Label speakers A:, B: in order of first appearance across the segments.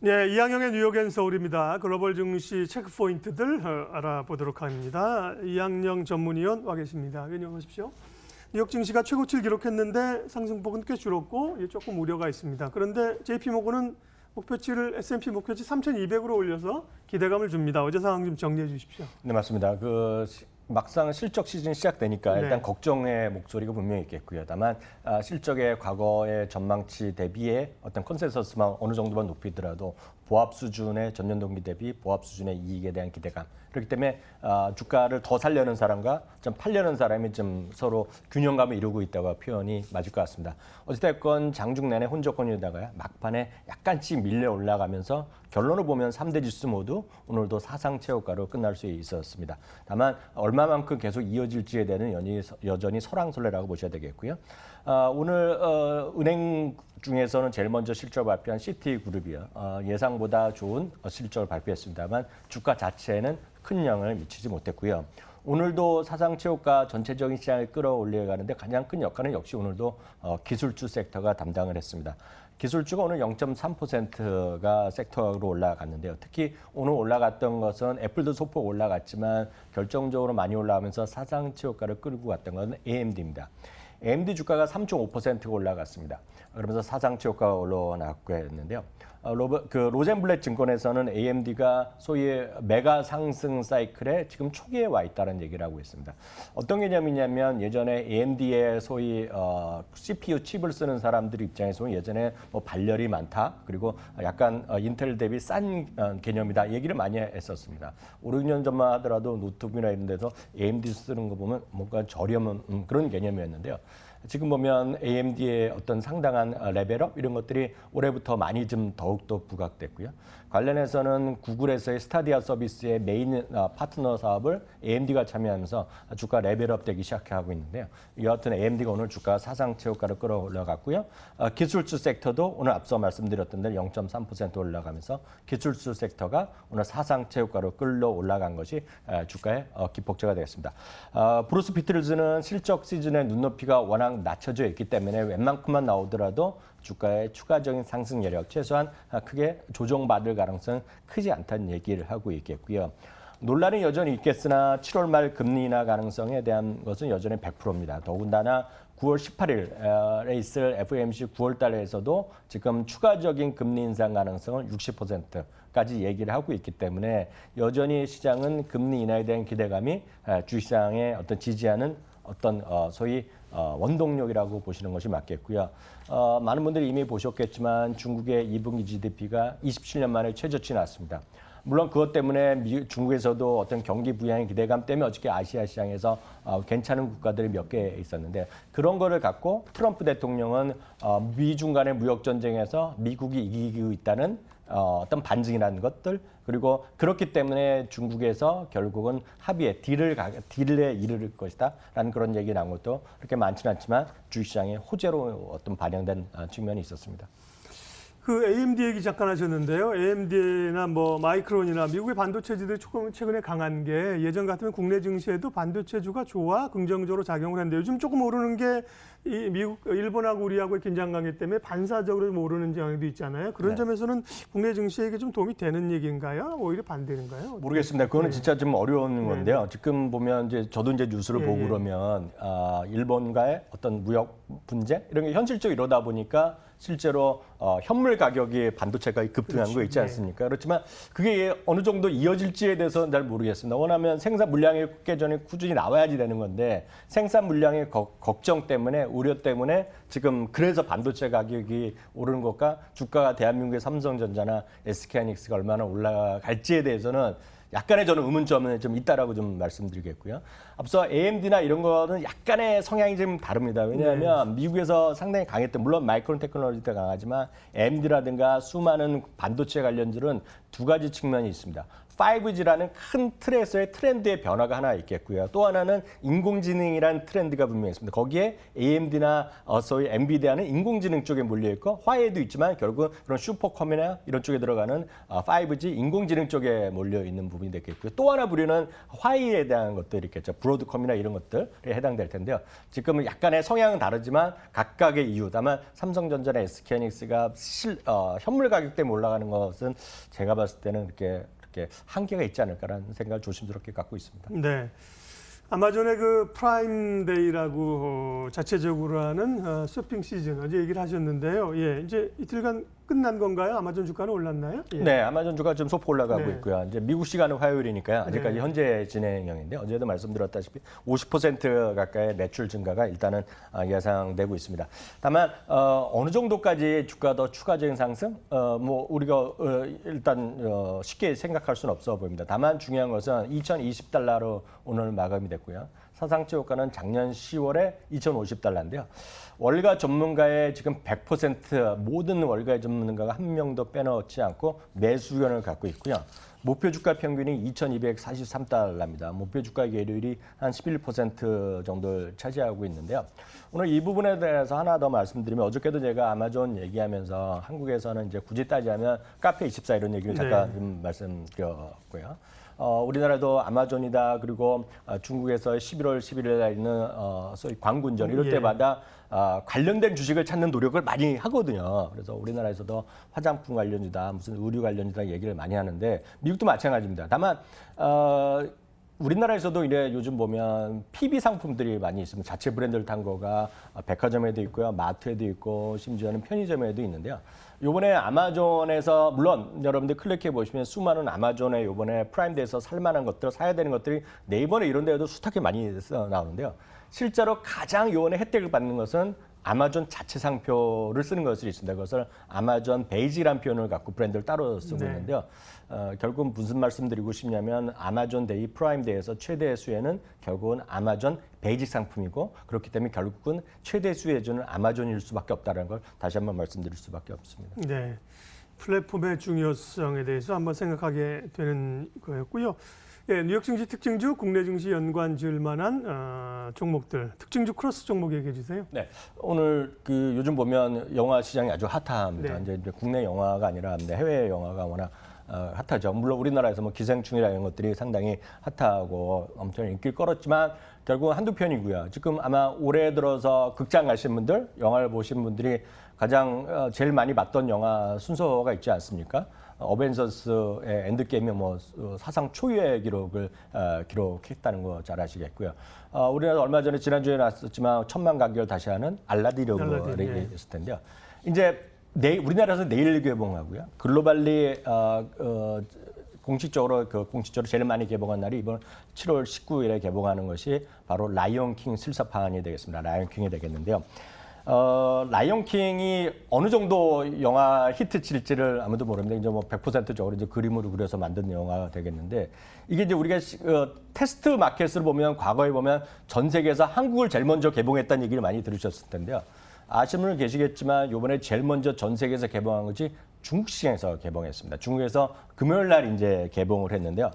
A: 네, 이항영의 뉴욕 앤 서울입니다. 글로벌 증시 체크 포인트들 알아보도록 합니다. 이항영 전문위원 와 계십니다. 위원님 오십시오. 뉴욕 증시가 최고치를 기록했는데 상승폭은 꽤 줄었고 조금 우려가 있습니다. 그런데 JP모건은 목표치를 S&P 목표치 3,200으로 올려서 기대감을 줍니다. 어제 상황 좀 정리해 주십시오.
B: 네, 맞습니다. 막상 실적 시즌 시작되니까
A: 네.
B: 일단 걱정의 목소리가 분명히 있겠고요. 다만 실적의 과거의 전망치 대비의 어떤 컨센서스만 어느 정도만 높이더라도 보합 수준의 전년 동기 대비 보합 수준의 이익에 대한 기대감. 그렇기 때문에 주가를 더 살려는 사람과 좀 팔려는 사람이 좀 서로 균형감을 이루고 있다고 표현이 맞을 것 같습니다. 어찌됐건 장중 내내 혼조권이다가 막판에 약간씩 밀려 올라가면서 결론을 보면 3대 지수 모두 오늘도 사상 최고가로 끝날 수 있었습니다. 다만 얼마만큼 계속 이어질지에 대한 여전히 설왕설래라고 보셔야 되겠고요. 오늘 은행 중에서는 제일 먼저 실적 발표한 시티그룹이요. 예상보다 좋은 실적을 발표했습니다만 주가 자체에는 큰 영향을 미치지 못했고요. 오늘도 사상 최고가 전체적인 시장을 끌어올려가는데 가장 큰 역할은 역시 오늘도 기술주 섹터가 담당을 했습니다. 기술주가 오늘 0.3%가 섹터로 올라갔는데요. 특히 오늘 올라갔던 것은 애플도 소폭 올라갔지만 결정적으로 많이 올라가면서 사상 최고가를 끌고 갔던 것은 AMD입니다. AMD 주가가 3.5%가 올라갔습니다. 그러면서 사상 최고가가 올라갔고 했는데요. 로젠블렛 증권에서는 AMD가 소위 메가 상승 사이클에 지금 초기에 와 있다는 얘기를 하고 있습니다. 어떤 개념이냐면 예전에 AMD의 소위 CPU 칩을 쓰는 사람들 입장에서 예전에 뭐 발열이 많다, 그리고 약간 인텔 대비 싼 개념이다 얘기를 많이 했었습니다. 5, 6년 전만 하더라도 노트북이나 이런 데서 AMD 쓰는 거 보면 뭔가 저렴한 그런 개념이었는데요. 지금 보면 AMD의 어떤 상당한 레벨업 이런 것들이 올해부터 많이 좀 더욱더 부각됐고요. 관련해서는 구글에서의 스타디아 서비스의 메인 파트너 사업을 AMD가 참여하면서 주가 레벨업 되기 시작하고 있는데요. 여하튼 AMD가 오늘 주가 사상 최고가를 끌어올라갔고요. 기술주 섹터도 오늘 앞서 말씀드렸던 대로 0.3% 올라가면서 기술주 섹터가 오늘 사상 최고가로 끌어올라간 것이 주가의 기폭제가 되겠습니다. 브루스 피틀즈는 실적 시즌의 눈높이가 워낙 낮춰져 있기 때문에 웬만큼만 나오더라도 주가의 추가적인 상승 여력 최소한 크게 조정받을 가능성은 크지 않다는 얘기를 하고 있겠고요. 논란이 여전히 있겠으나 7월 말 금리 인하 가능성에 대한 것은 여전히 100%입니다. 더군다나 9월 18일에 있을 FOMC 9월 달에서도 지금 추가적인 금리 인상 가능성을 60%까지 얘기를 하고 있기 때문에 여전히 시장은 금리 인하에 대한 기대감이 주시장에 어떤 지지하는 어떤 소위 원동력이라고 보시는 것이 맞겠고요. 많은 분들이 이미 보셨겠지만 중국의 2분기 GDP가 27년 만에 최저치 났습니다. 물론 그것 때문에 중국에서도 어떤 경기 부양의 기대감 때문에 어저께 아시아 시장에서 괜찮은 국가들이 몇 개 있었는데 그런 거를 갖고 트럼프 대통령은 미중 간의 무역 전쟁에서 미국이 이기고 있다는 어떤 반증이라는 것들 그리고 그렇기 때문에 중국에서 결국은 합의에 딜에 이르를 것이다라는 그런 얘기 나온 것도 그렇게 많지는 않지만 주식시장에 호재로 어떤 반영된 측면이 있었습니다.
A: 그 AMD 얘기 잠깐 하셨는데요. AMD나 뭐 마이크론이나 미국의 반도체주들이 조금 최근에 강한 게 예전 같으면 국내 증시에도 반도체주가 좋아 긍정적으로 작용을 했는데 요즘 조금 오르는 게 이 미국, 일본하고 우리하고의 긴장 관계 때문에 반사적으로 좀 오르는 경향도 있잖아요. 그런 점에서는 국내 증시에게 좀 도움이 되는 얘기인가요? 오히려 반대인가요?
B: 모르겠습니다. 그거는 진짜 좀 어려운 건데요. 지금 보면 이제 저도 이제 뉴스를 보고 그러면 일본과의 어떤 무역 분쟁 이런 게 현실적으로 이러다 보니까 실제로 현물 가격이 반도체가 급등한 거 있지 않습니까? 그렇지만 그게 어느 정도 이어질지에 대해서는 잘 모르겠습니다. 원하면 생산 물량이 깨전에 꾸준히 나와야지 되는 건데 생산 물량의 걱정 때문에 우려 때문에 지금 그래서 반도체 가격이 오르는 것과 주가가 대한민국의 삼성전자나 SK하이닉스가 얼마나 올라갈지에 대해서는 약간의 저는 의문점은 좀 있다라고 좀 말씀드리겠고요. 앞서 AMD나 이런 거는 약간의 성향이 좀 다릅니다. 왜냐하면 미국에서 상당히 강했던 물론 마이크론 테크놀로지도 강하지만 AMD라든가 수많은 반도체 관련들은 두 가지 측면이 있습니다. 5G라는 큰 틀에서의 트렌드의 변화가 하나 있겠고요. 또 하나는 인공지능이라는 트렌드가 분명히 있습니다. 거기에 AMD나 소위 엔비디아는 인공지능 쪽에 몰려있고 화웨이도 있지만 결국은 그런 슈퍼컴이나 이런 쪽에 들어가는 5G 인공지능 쪽에 몰려있는 부분이 되겠고요. 또 하나 부류는 화웨이에 대한 것들이 있겠죠. 브로드컴이나 이런 것들에 해당될 텐데요. 지금은 약간의 성향은 다르지만 각각의 이유, 다만 삼성전자나 SK하이닉스가 현물 가격 때문에 올라가는 것은 제가 봤을 때는 이렇게 한계가 있지 않을까라는 생각을 조심스럽게 갖고 있습니다.
A: 네. 아마존의 그 프라임데이라고 자체적으로 하는 쇼핑 시즌 어제 얘기를 하셨는데요. 예, 이제 이틀간 끝난 건가요? 아마존 주가는 올랐나요? 예.
B: 네, 아마존 주가 좀 소폭 올라가고
A: 네.
B: 있고요. 이제 미국 시간은 화요일이니까요. 아직까지
A: 네.
B: 현재 진행형인데 어제도 말씀드렸다시피 50% 가까이의 매출 증가가 일단은 예상되고 있습니다. 다만 어느 정도까지 주가 더 추가적인 상승? 뭐 우리가 일단 쉽게 생각할 수는 없어 보입니다. 다만 중요한 것은 2020달러로 오늘 마감이 됐고요. 사상치 호가는 작년 10월에 2050달러인데요. 월가 전문가의 지금 100% 모든 월가의 전문가가 한 명도 빼놓지 않고 매수 의견을 갖고 있고요. 목표 주가 평균이 2243달러입니다. 목표 주가 계율이 한 11% 정도를 차지하고 있는데요. 오늘 이 부분에 대해서 하나 더 말씀드리면 어저께도 제가 아마존 얘기하면서 한국에서는 이제 굳이 따지자면 카페24 이런 얘기를 잠깐 좀 말씀드렸고요. 우리나라도 아마존이다 그리고 중국에서 11월 11일 날 있는 소위 광군전 이럴 때마다 관련된 주식을 찾는 노력을 많이 하거든요. 그래서 우리나라에서도 화장품 관련주다 무슨 의류 관련주다 얘기를 많이 하는데 미국도 마찬가지입니다. 다만 우리나라에서도 이래 요즘 보면 PB 상품들이 많이 있습니다. 자체 브랜드를 탄 거가 백화점에도 있고요. 마트에도 있고 심지어는 편의점에도 있는데요. 요번에 아마존에서 물론 여러분들 클릭해 보시면 수많은 아마존에 요번에 프라임데이에서 살만한 것들, 사야 되는 것들이 네이버나 이런 데에도 숱하게 많이 나오는데요. 실제로 가장 요번에 혜택을 받는 것은 아마존 자체 상표를 쓰는 것이 있습니다. 그것을 아마존 베이지라는 표현을 갖고 브랜드를 따로 쓰고 있는데요. 결국 무슨 말씀드리고 싶냐면 아마존 데이, 프라임 데이에서 최대 수혜는 결국은 아마존 베이직 상품이고 그렇기 때문에 결국은 최대 수혜주는 아마존일 수밖에 없다는 걸 다시 한번 말씀드릴 수밖에 없습니다.
A: 네. 플랫폼의 중요성에 대해서 한번 생각하게 되는 거였고요. 예, 뉴욕 증시 특징주, 국내 증시 연관 지을 만한 종목들, 특징주 크로스 종목 얘기해 주세요.
B: 네, 오늘 그 요즘 보면 영화 시장이 아주 핫합니다.
A: 네.
B: 이제 국내 영화가 아니라 해외 영화가 워낙 핫하죠. 물론 우리나라에서 뭐 기생충이나 이런 것들이 상당히 핫하고 엄청 인기를 끌었지만 결국은 한두 편이고요. 지금 아마 올해 들어서 극장 가신 분들, 영화를 보신 분들이 가장 제일 많이 봤던 영화 순서가 있지 않습니까? 어벤져스의 엔드게임이 뭐 사상 초유의 기록을 기록했다는 거 잘 아시겠고요. 우리나라 얼마 전에 지난주에 나왔었지만 천만 가격을 다시 하는 알라딘이라고 얘기했을 텐데요. 이제 우리나라에서 내일 개봉하고요. 글로벌리 공식적으로 제일 많이 개봉한 날이 이번 7월 19일에 개봉하는 것이 바로 라이온 킹 실사판이 되겠습니다. 라이온 킹이 되겠는데요. 라이온 킹이 어느 정도 영화 히트 칠지를 아무도 모릅니다. 이제 뭐 100%적으로 이제 그림으로 그려서 만든 영화가 되겠는데 이게 이제 우리가 테스트 마켓을 보면 과거에 보면 전 세계에서 한국을 제일 먼저 개봉했다는 얘기를 많이 들으셨을 텐데요. 아시는 분은 계시겠지만 이번에 제일 먼저 전 세계에서 개봉한 것이 중국 시장에서 개봉했습니다. 중국에서 금요일 날 이제 개봉을 했는데요.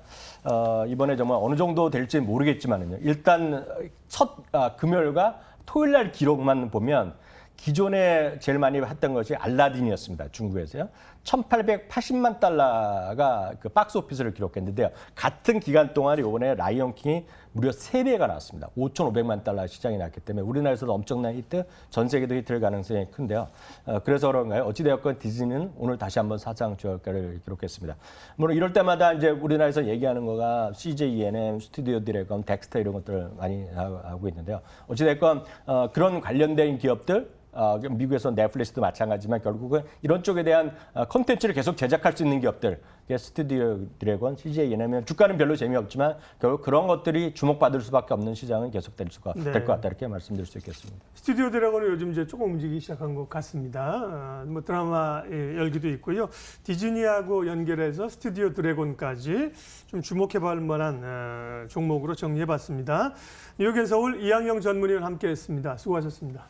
B: 이번에 정말 어느 정도 될지 모르겠지만은요. 일단 첫 금요일과 토요일 날 기록만 보면 기존에 제일 많이 했던 것이 알라딘이었습니다. 중국에서요. 1,880만 달러가 그 박스 오피스를 기록했는데요. 같은 기간 동안 이번에 라이온 킹이 무려 3배가 나왔습니다. 5,500만 달러 시장이 났기 때문에 우리나라에서도 엄청난 히트, 전 세계도 히트할 가능성이 큰데요. 그래서 그런가요? 어찌되었건 디즈니는 오늘 다시 한번 사상 저가를 기록했습니다. 물론 이럴 때마다 이제 우리나라에서 얘기하는 거가 CJ ENM, 스튜디오 드래곤, 덱스터 이런 것들을 많이 하고 있는데요. 어찌됐건 그런 관련된 기업들 미국에서 넷플릭스도 마찬가지지만 결국은 이런 쪽에 대한 콘텐츠를 계속 제작할 수 있는 기업들, 스튜디오 드래곤, CJ ENM은 주가는 별로 재미없지만 결국 그런 것들이 주목받을 수밖에 없는 시장은 계속될 것 같다 이렇게 말씀드릴 수 있겠습니다. 스튜디오
A: 드래곤은 요즘 이제 조금 움직이기 시작한 것 같습니다. 뭐 드라마 열기도 있고요. 디즈니하고 연결해서 스튜디오 드래곤까지 좀 주목해볼 만한 종목으로 정리해봤습니다. 뉴욕엔 서울 이항영 전문위원 함께했습니다. 수고하셨습니다.